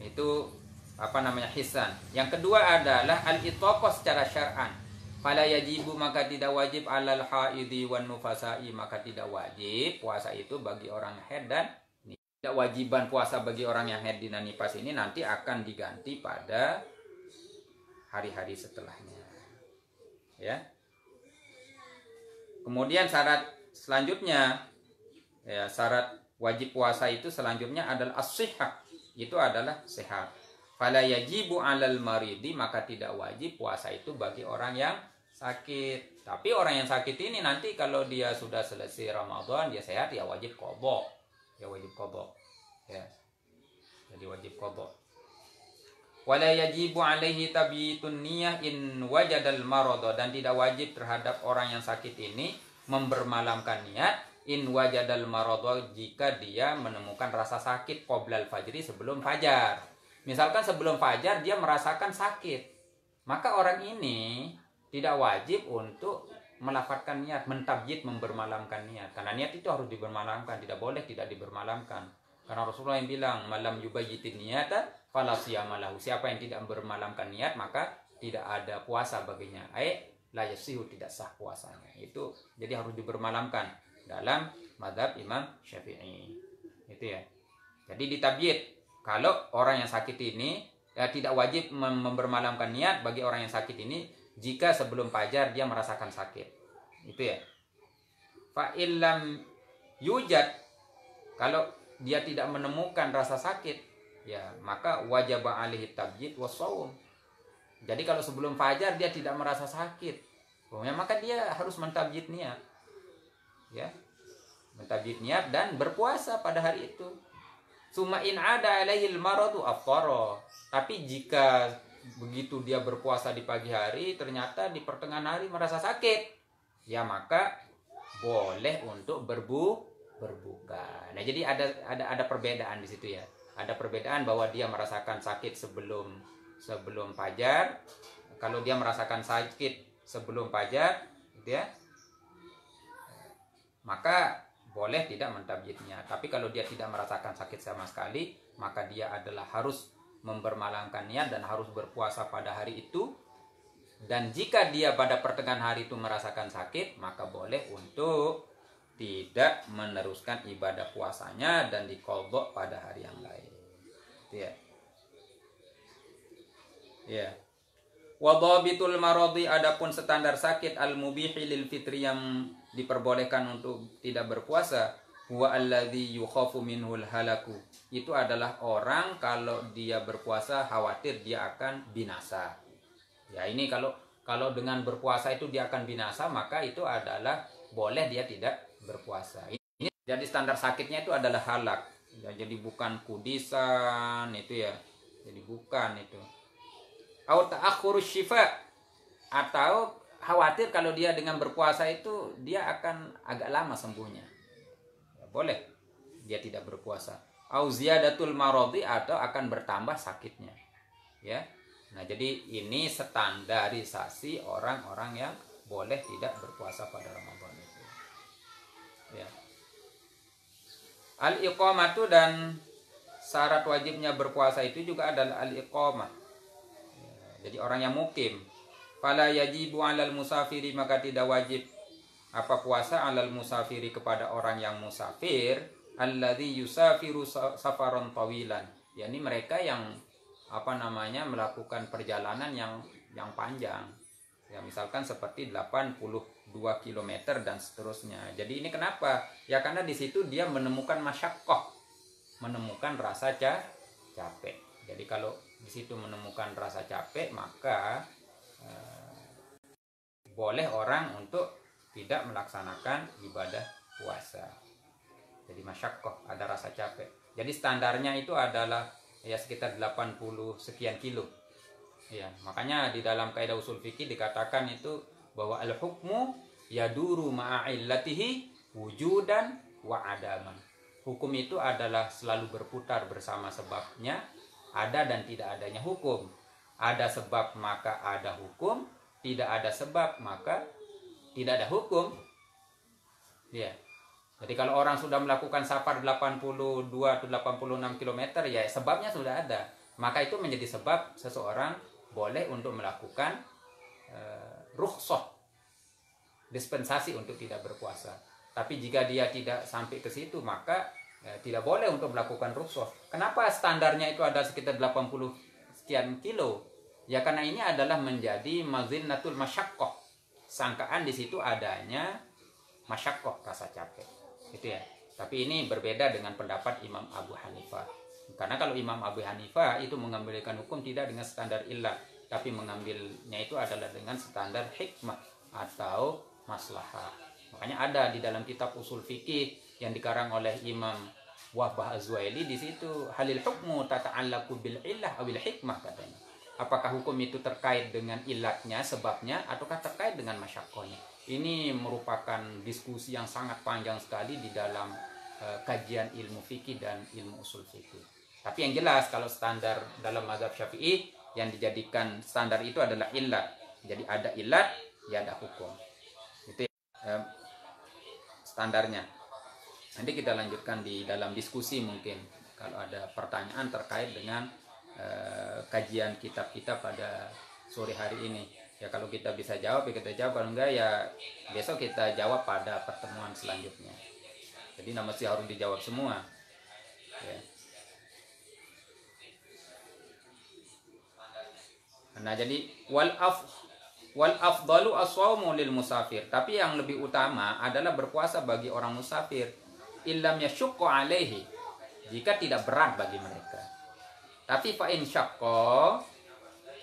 Itu apa namanya, hisan. Yang kedua adalah al-itaqah secara syar'an. Fala yajibu, maka tidak wajib, alal haidhi wan nufasai, maka tidak wajib puasa itu bagi orang haid dan tidak wajiban puasa bagi orang yang haid dan nifas ini nanti akan diganti pada hari-hari setelahnya. Ya. Kemudian syarat selanjutnya, ya, syarat wajib puasa itu selanjutnya adalah as-sihhah, itu adalah sehat. Fala yajibu 'alal maridi, maka tidak wajib puasa itu bagi orang yang sakit. Tapi orang yang sakit ini nanti kalau dia sudah selesai Ramadan, dia sehat, ya wajib qadha. Ya wajib qadha. Ya. Jadi wajib qadha. Wala yajibu 'alaihi tabyitun niyah in wajadal marada, dan tidak wajib terhadap orang yang sakit ini membermalamkan niat in wajadal marada, jika dia menemukan rasa sakit qoblal fajri, sebelum fajar. Misalkan sebelum fajar dia merasakan sakit, maka orang ini tidak wajib untuk melafadzkan niat, mentabyid, membermalamkan niat. Karena niat itu harus dibermalamkan, tidak boleh tidak dibermalamkan. Karena Rasulullah yang bilang, malam yubayyitin niyata fala siyama lahu. Siapa yang tidak bermalamkan niat, maka tidak ada puasa baginya. La yasihu, tidak sah puasanya. Itu jadi harus dibermalamkan dalam mazhab Imam Syafi'i. Itu ya. Jadi ditabyid. Kalau orang yang sakit ini ya tidak wajib membermalamkan niat bagi orang yang sakit ini jika sebelum fajar dia merasakan sakit. Itu ya. Fa illam yujad, kalau dia tidak menemukan rasa sakit, ya maka wajib alaihi tabyid wassaum. Jadi kalau sebelum fajar dia tidak merasa sakit, ya maka dia harus mentabyid niat. Ya. Mentabyid niat dan berpuasa pada hari itu. Summa in ada alaihil maradu afṭara. Tapi jika begitu dia berpuasa di pagi hari, ternyata di pertengahan hari merasa sakit, ya maka boleh untuk berbuka. Nah, jadi ada perbedaan di situ ya. Ada perbedaan bahwa dia merasakan sakit sebelum fajar. Kalau dia merasakan sakit sebelum fajar, gitu ya, maka boleh tidak mentabyidnya. Tapi kalau dia tidak merasakan sakit sama sekali, maka dia adalah harus membermalamkan niat dan harus berpuasa pada hari itu. Dan jika dia pada pertengahan hari itu merasakan sakit, maka boleh untuk tidak meneruskan ibadah puasanya dan diqadha pada hari yang lain. Ya. Ya. Wa dhabitul maradi, adapun standar sakit al-mubihi lil fitri, yang diperbolehkan untuk tidak berpuasa, huwa alladzi yukhafu minhul halaku. Itu adalah orang kalau dia berpuasa khawatir dia akan binasa. Ya, ini kalau dengan berpuasa itu dia akan binasa, maka itu adalah boleh dia tidak berpuasa. Ini jadi standar sakitnya itu adalah halak. Ya, jadi bukan kudisan itu ya. Jadi bukan itu. Au ta'akhurus syifa, atau khawatir kalau dia dengan berpuasa itu dia akan agak lama sembuhnya. Ya, boleh dia tidak berpuasa. Au ziyadatul maradi, atau akan bertambah sakitnya. ya. Nah, jadi ini standarisasi orang-orang yang boleh tidak berpuasa pada Ramadan itu. Ya. Al-iqamatu, dan syarat wajibnya berpuasa itu juga adalah al-iqamah. Ya, jadi orang yang mukim. Fala yajibu 'alal musafiri, maka tidak wajib apa puasa 'alal musafiri kepada orang yang musafir, alladzi yusafiru safaron tawilan. yakni mereka yang melakukan perjalanan yang panjang. Ya, misalkan seperti 82 km dan seterusnya. Jadi ini kenapa? Ya karena di situ dia menemukan masyaqqah, menemukan rasa capek. Jadi kalau di situ menemukan rasa capek, maka boleh orang untuk tidak melaksanakan ibadah puasa. Jadi masyaqqah, ada rasa capek. Jadi standarnya itu adalah ya sekitar 80 sekian kilo. Ya, makanya di dalam kaidah usul fikih dikatakan itu bahwa al-hukmu yaduru ma'illatihi wujudan wa adaman. Hukum itu adalah selalu berputar bersama sebabnya, ada dan tidak adanya hukum. Ada sebab maka ada hukum, tidak ada sebab maka tidak ada hukum. Ya. Jadi kalau orang sudah melakukan safar 82 atau 86 km, ya sebabnya sudah ada. Maka itu menjadi sebab seseorang boleh untuk melakukan rukhsah, dispensasi untuk tidak berpuasa. Tapi jika dia tidak sampai ke situ, maka tidak boleh untuk melakukan rukhsah. Kenapa standarnya itu ada sekitar 80 sekian kilo? Ya karena ini adalah menjadi mazinnatul masyaqqah. Sangkaan di situ adanya masyaqqah, rasa capek. Gitu ya. Tapi ini berbeda dengan pendapat Imam Abu Hanifah. Karena kalau Imam Abu Hanifah itu mengambilkan hukum tidak dengan standar illah, tapi mengambilnya itu adalah dengan standar hikmah atau maslahah. Makanya ada di dalam kitab usul fikih yang dikarang oleh Imam Wahbah Az-Zuhaili, di situ halil hukmu tata'allaqu bil illah aw bil hikmah katanya. Apakah hukum itu terkait dengan ilatnya, sebabnya, ataukah terkait dengan masyaqqahnya? Ini merupakan diskusi yang sangat panjang sekali di dalam kajian ilmu fikih dan ilmu usul fikih. Tapi yang jelas kalau standar dalam mazhab Syafi'i yang dijadikan standar itu adalah illat. Jadi ada illat, ya ada hukum. Itu standarnya. Nanti kita lanjutkan di dalam diskusi mungkin kalau ada pertanyaan terkait dengan kajian kitab-kitab pada sore hari ini. Ya kalau kita bisa jawab ya kita jawab, kalau enggak ya besok kita jawab pada pertemuan selanjutnya. Jadi masih harus dijawab semua. Ya. Nah jadi wal afdalu as-shaumu lil musafir. Tapi yang lebih utama adalah berpuasa bagi orang musafir. Illam yasyukka alaihi, jika tidak berat bagi mereka. Tapi fa in syaqqa,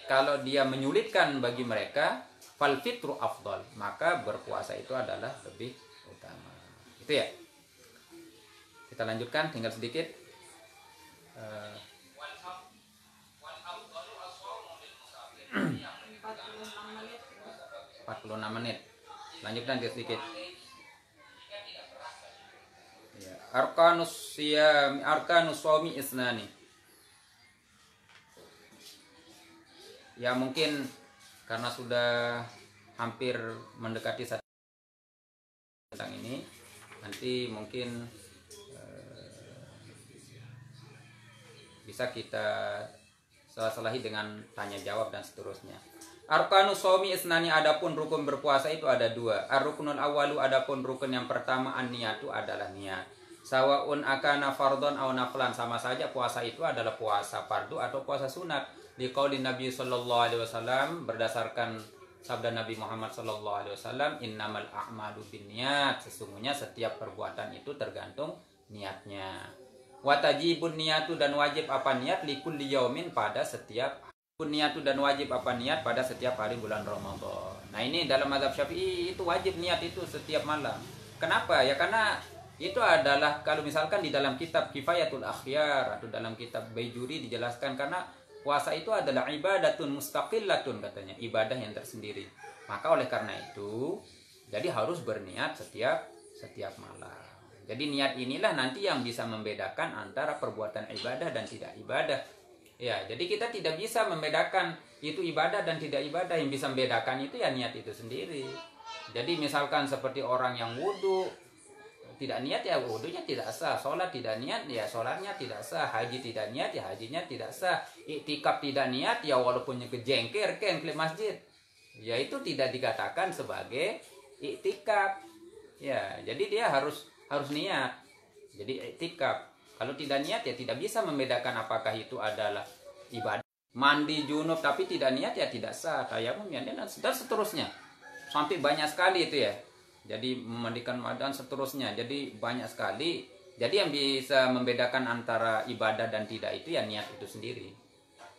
kalau dia menyulitkan bagi mereka, fal fitru afdal, maka berpuasa itu adalah lebih utama. Itu ya. Kita lanjutkan, tinggal sedikit. 46 menit. Lanjutkan sedikit. Ya. Arkanus shaumi isnani. Ya mungkin karena sudah hampir mendekati tentang ini, nanti mungkin bisa kita selahi dengan tanya jawab dan seterusnya. Arkanus shaumi isnani, adapun rukun berpuasa itu ada dua. Ar-ruknul awalu, adapun rukun yang pertama an-niyatu adalah niat. Sawaun akana fardhon aw naflan, sama saja puasa itu adalah puasa fardu atau puasa sunat. Liqauli Nabi sallallahu alaihi wasallam, berdasarkan sabda Nabi Muhammad sallallahu alaihi wasallam, innamal a'malu binniyat, sesungguhnya setiap perbuatan itu tergantung niatnya. Wa tajibun niyatu, dan wajib apa niat, likulli yaumin, pada setiap niyatu, dan wajib apa niat pada setiap hari bulan Ramadan. Nah ini dalam mazhab Syafi'i itu wajib niat itu setiap malam. Kenapa? Ya karena itu adalah kalau misalkan di dalam kitab Kifayatul Akhyar atau dalam kitab Baijuri dijelaskan, karena puasa itu adalah ibadatun mustaqillatun, katanya, ibadah yang tersendiri. Maka oleh karena itu jadi harus berniat setiap malam. Jadi niat inilah nanti yang bisa membedakan antara perbuatan ibadah dan tidak ibadah. Ya, jadi kita tidak bisa membedakan itu ibadah dan tidak ibadah. Yang bisa membedakan itu ya niat itu sendiri. Jadi misalkan seperti orang yang wudhu tidak niat ya wudhunya tidak sah, sholat tidak niat ya sholatnya tidak sah, haji tidak niat ya hajinya tidak sah, iktikaf tidak niat ya walaupun kejengker ke masjid ya itu tidak dikatakan sebagai iktikaf. Ya, jadi dia harus niat. Jadi iktikaf. Kalau tidak niat ya tidak bisa membedakan apakah itu adalah ibadah. Mandi junub tapi tidak niat ya tidak sah, tayamum ya dan seterusnya. Sampai banyak sekali itu ya. Jadi memandikan badan seterusnya. Jadi banyak sekali. Jadi yang bisa membedakan antara ibadah dan tidak itu ya niat itu sendiri.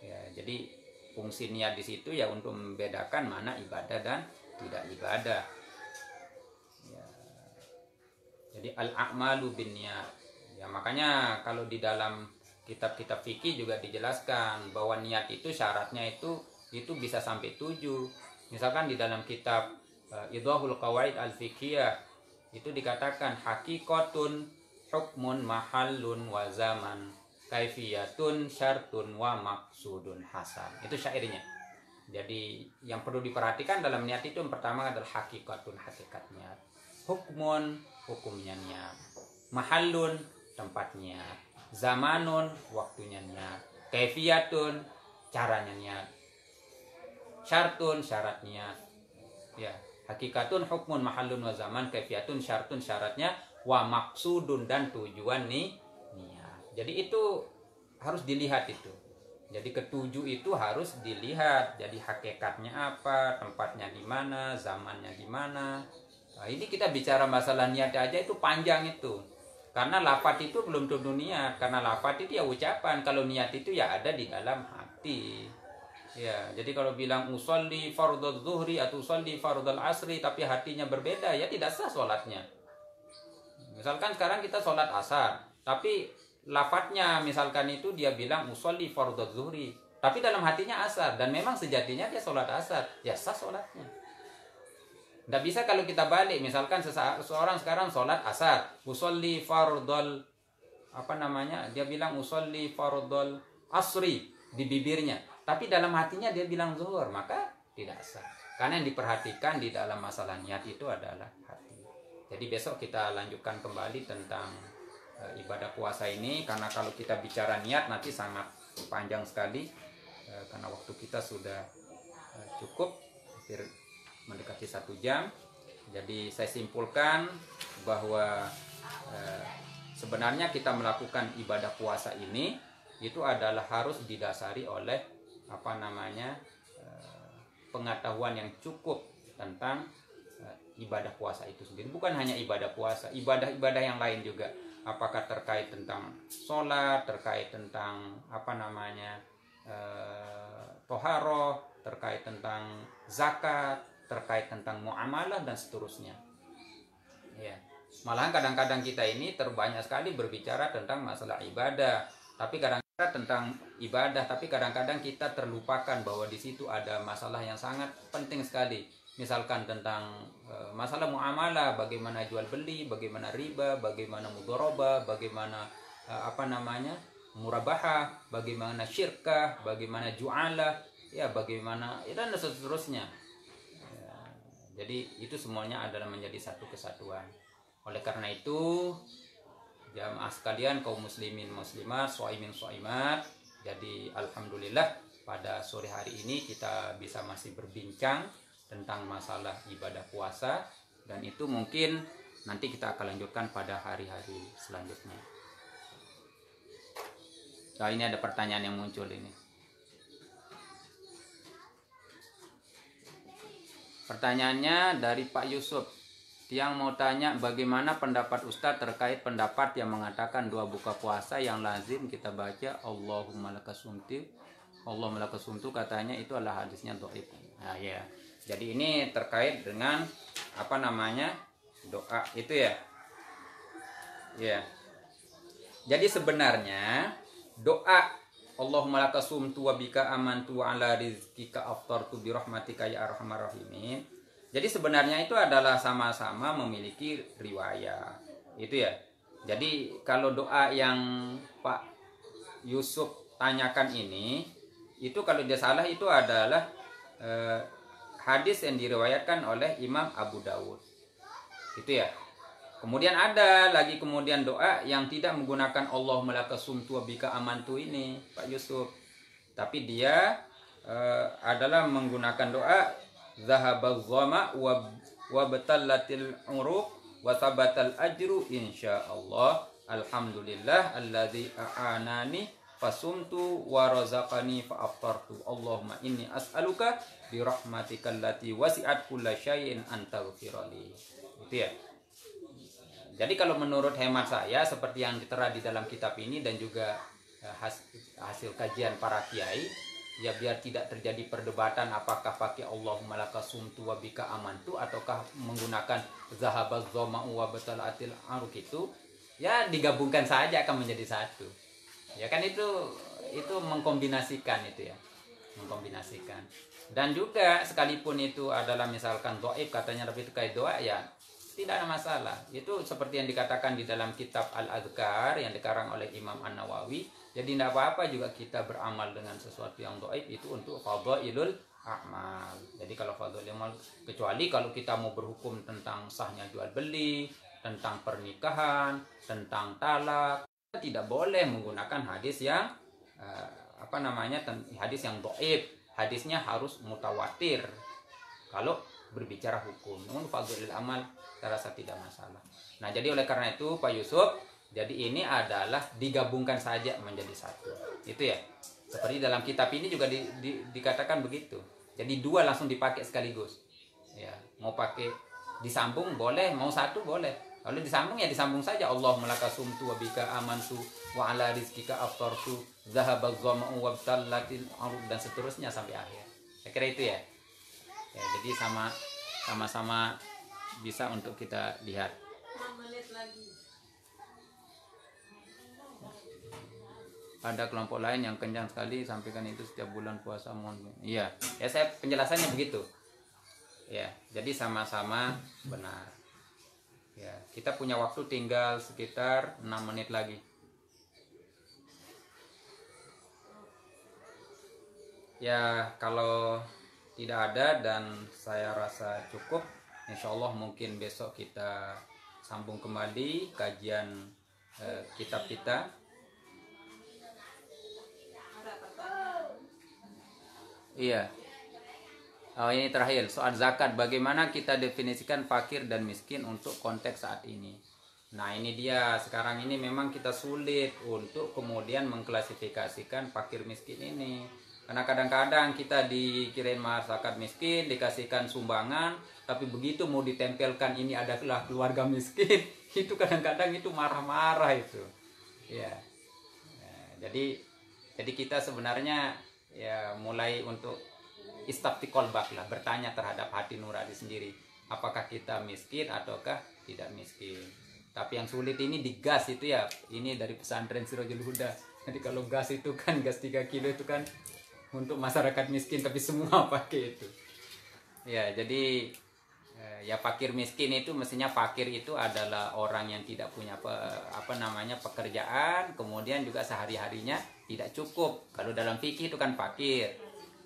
Ya, jadi fungsi niat di situ ya untuk membedakan mana ibadah dan tidak ibadah. Ya. Jadi al-a'malu binniyat. Ya, makanya kalau di dalam kitab-kitab fikih juga dijelaskan bahwa niat itu syaratnya itu bisa sampai 7. Misalkan di dalam kitab Idhahul Qawaid Al-Fiqhiyah itu dikatakan hakikatun hukmun mahallun wa zaman kaifiyatun syartun wa maksudun hasan. Itu syairnya. Jadi yang perlu diperhatikan dalam niat itu yang pertama adalah hakikatun, hakikatnya. Hukmun, hukumnya niat. Mahallun, tempatnya. Zamanun, waktunya niat. Kaifiyatun, caranya niat. Syartun, syarat niat. Ya, hakikatun, hukmun, mahallun wa zaman, kaifiyatun, syartun, syaratnya, wa maksudun dan tujuan nih niat. Jadi itu harus dilihat itu. Jadi ketujuh itu harus dilihat. Jadi hakikatnya apa, tempatnya di mana, zamannya di mana. Nah, ini kita bicara masalah niat aja itu panjang itu. Karena lafaz itu belum tentu niat. Karena lafaz itu ya ucapan. Kalau niat itu ya ada di dalam hati. Ya, jadi kalau bilang usolli fardhu zuhri atau usolli fardhu asri tapi hatinya berbeda ya tidak sah sholatnya. Misalkan sekarang kita sholat asar, tapi lafadznya misalkan itu dia bilang usolli fardhu zuhri, tapi dalam hatinya asar dan memang sejatinya dia sholat asar, ya sah sholatnya. Nggak bisa kalau kita balik, misalkan seseorang sekarang sholat asar, usolli fardhu dia bilang usolli fardhu asri di bibirnya. Tapi dalam hatinya dia bilang zuhur, maka tidak sah. Karena yang diperhatikan di dalam masalah niat itu adalah hati. Jadi besok kita lanjutkan kembali tentang ibadah puasa ini. Karena kalau kita bicara niat nanti sangat panjang sekali. Karena waktu kita sudah cukup, hampir mendekati 1 jam. Jadi saya simpulkan bahwa sebenarnya kita melakukan ibadah puasa ini itu adalah harus didasari oleh pengetahuan yang cukup tentang ibadah puasa itu sendiri. Bukan hanya ibadah puasa, ibadah-ibadah yang lain juga. Apakah terkait tentang sholat, terkait tentang toharoh, terkait tentang zakat, terkait tentang muamalah dan seterusnya. Ya, malahan kadang-kadang kita ini terbanyak sekali berbicara tentang masalah ibadah, tapi kadang-kadang tentang ibadah, tapi kadang-kadang kita terlupakan bahwa di situ ada masalah yang sangat penting sekali. Misalkan tentang masalah muamalah, bagaimana jual beli, bagaimana riba, bagaimana mudharabah, bagaimana murabahah, bagaimana syirkah, bagaimana ju'alah, ya bagaimana dan seterusnya. Ya, jadi itu semuanya adalah menjadi satu kesatuan. Oleh karena itu jamaah sekalian, kaum muslimin muslimat, shaimin shaimat. Jadi alhamdulillah pada sore hari ini kita bisa masih berbincang tentang masalah ibadah puasa, dan itu mungkin nanti kita akan lanjutkan pada hari-hari selanjutnya. Nah, ini ada pertanyaan yang muncul ini. Pertanyaannya dari Pak Yusuf. Yang mau tanya bagaimana pendapat Ustadz terkait pendapat yang mengatakan 2 buka puasa yang lazim kita baca Allahumma lakasumtu, Allahumma lakasumtu, katanya itu adalah hadisnya dhaif. Nah ya, jadi ini terkait dengan doa itu ya. Ya. Jadi sebenarnya doa Allahumma lakasumtu wa bika amantu wa ala rizkika aftartu bi rahmatika ya arhamar rahimin. Jadi sebenarnya itu adalah sama-sama memiliki riwayat. Itu ya. Jadi kalau doa yang Pak Yusuf tanyakan ini itu kalau dia salah itu adalah hadis yang diriwayatkan oleh Imam Abu Dawud. Itu ya. Kemudian ada lagi kemudian doa yang tidak menggunakan Allahumma laka sumtu wa bika amantu ini, Pak Yusuf. Tapi dia adalah menggunakan doa zahabaz zama wa batallatil uruq wa sabatal ajru insyaallah. Alhamdulillah alladzi a'anani fasumtu wa razaqani fa aftartu. Allahumma inni as'aluka bi rahmatika allati wasi'at kulla syai'in anta ghfirli. Itu ya. Jadi kalau menurut hemat saya seperti yang ditera di dalam kitab ini dan juga hasil kajian para kiai, ya biar tidak terjadi perdebatan apakah pakai Allahumma laka sumtu wa bika amantu ataukah menggunakan zahabaz dhama'u wa batalatil aruk, itu ya digabungkan saja akan menjadi satu. Ya kan itu mengkombinasikan itu ya. Mengkombinasikan. Dan juga sekalipun itu adalah misalkan dhaif katanya tapi itu kayak doa, ya tidak ada masalah. Itu seperti yang dikatakan di dalam kitab Al-Adhkar yang dikarang oleh Imam An-Nawawi. Jadi tidak apa-apa juga kita beramal dengan sesuatu yang dhaif itu untuk fadhailul a'mal. Jadi kalau fadhailul a'mal, kecuali kalau kita mau berhukum tentang sahnya jual beli, tentang pernikahan, tentang talak, kita tidak boleh menggunakan hadis yang hadis yang dhaif. Hadisnya harus mutawatir kalau berbicara hukum. Namun fadhailul amal saya rasa tidak masalah. Nah, jadi oleh karena itu Pak Yusuf, jadi ini adalah digabungkan saja menjadi satu. Itu ya. Seperti dalam kitab ini juga dikatakan begitu. Jadi dua langsung dipakai sekaligus. Ya, mau pakai disambung boleh, mau satu boleh. Kalau disambung ya disambung saja. Allahumma laka sumtu wa bika amantu wa ala rizkika aftartu zahabaz dhama'u wa btallatil arud dan seterusnya sampai akhir. Saya kira itu ya. Ya, jadi sama-sama bisa untuk kita lihat. 6 menit lagi. Ada kelompok lain yang kencang sekali sampaikan itu setiap bulan puasa. Iya, ya saya penjelasannya begitu. Ya, jadi sama-sama benar. Ya, kita punya waktu tinggal sekitar 6 menit lagi. Ya, kalau tidak ada dan saya rasa cukup, insya Allah mungkin besok kita sambung kembali kajian kitab kita. Iya. Oh, ini terakhir soal zakat. Bagaimana kita definisikan fakir dan miskin untuk konteks saat ini? Nah, ini dia. Sekarang ini memang kita sulit untuk kemudian mengklasifikasikan fakir miskin ini. Karena kadang-kadang kita dikirain masyarakat miskin, dikasihkan sumbangan, tapi begitu mau ditempelkan ini adalah keluarga miskin, itu kadang-kadang itu marah-marah itu. Ya. Jadi kita sebenarnya ya mulai untuk istifti kolbak lah, bertanya terhadap hati nurani sendiri, apakah kita miskin ataukah tidak miskin. Tapi yang sulit ini di gas itu ya, ini dari pesantren Sirajul Huda. Jadi kalau gas itu kan gas 3 kilo itu kan untuk masyarakat miskin, tapi semua pakai itu. Ya, jadi ya fakir miskin itu mestinya fakir itu adalah orang yang tidak punya pekerjaan, kemudian juga sehari-harinya tidak cukup. Kalau dalam fikih itu kan fakir.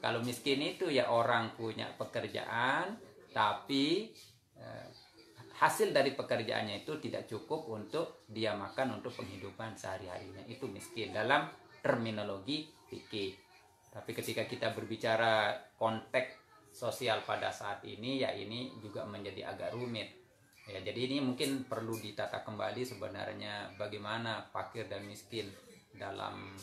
Kalau miskin itu ya orang punya pekerjaan tapi hasil dari pekerjaannya itu tidak cukup untuk dia makan untuk penghidupan sehari-harinya. Itu miskin dalam terminologi fikih. Tapi ketika kita berbicara konteks sosial pada saat ini, ya ini juga menjadi agak rumit. Ya, jadi ini mungkin perlu ditata kembali sebenarnya bagaimana fakir dan miskin dalam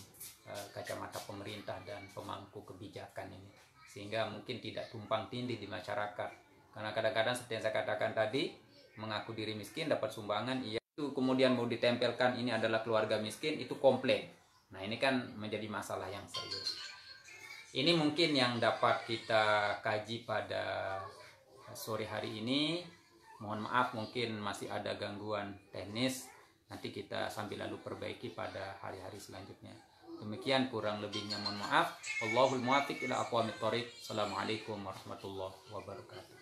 kacamata pemerintah dan pemangku kebijakan ini. Sehingga mungkin tidak tumpang tindih di masyarakat. Karena kadang-kadang seperti yang saya katakan tadi, mengaku diri miskin dapat sumbangan, iya itu kemudian mau ditempelkan ini adalah keluarga miskin, itu komplain. Nah, ini kan menjadi masalah yang serius. Ini mungkin yang dapat kita kaji pada sore hari ini. Mohon maaf mungkin masih ada gangguan teknis. Nanti kita sambil lalu perbaiki pada hari-hari selanjutnya. Demikian kurang lebihnya mohon maaf. Wallahul muwaffiq ila aqwamit thoriq. Assalamualaikum warahmatullahi wabarakatuh.